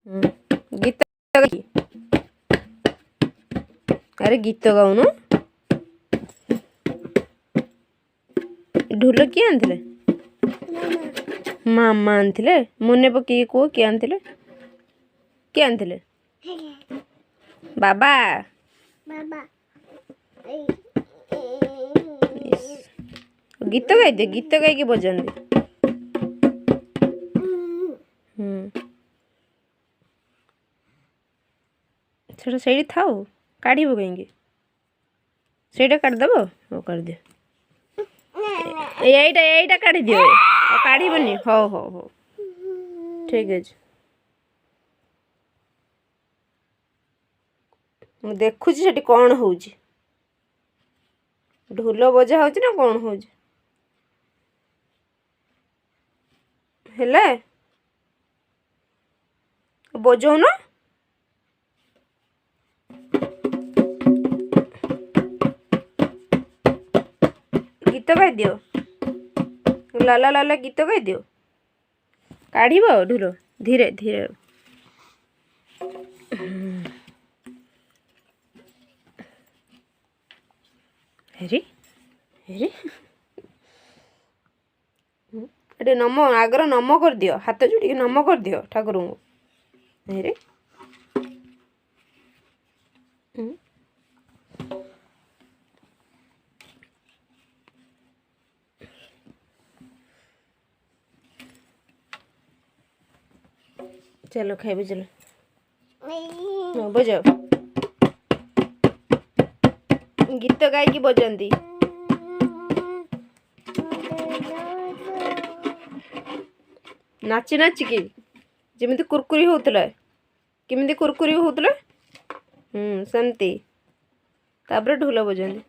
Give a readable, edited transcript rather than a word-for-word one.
गीत अरे गीत गाउनु ढोल किए आंथिले मामा आंथिले मने पकई को किए आंथिले किए आंथिले बाबा गीत गाई दे गीत गाई बजाते सेटा से थाओ काढ़ कहीं से काढ़देव हो कर दियो यहीटा काढ़ी दियो काढ़बनी हो हो हो ठीक है मु देखुची सेठी कौन होउची ढोल बजा होची ना कौन होउची हेले बजाऊ ना गीत गाई दियो लाला लाला गीत गाई दियो काढ़ ढोल धीरे धीरे हेरी हेरी एटे नम आगर नम कर दियो हाथ जोड़ी नम कर दियो ठाकुर को हेरी चलो खाइबे चलो बजाओ गीत गाई बजाती नाची नाचिकी जमी कुरकुरी होता केमी कुरकुरी होता सेमती तापर ढोल बजाती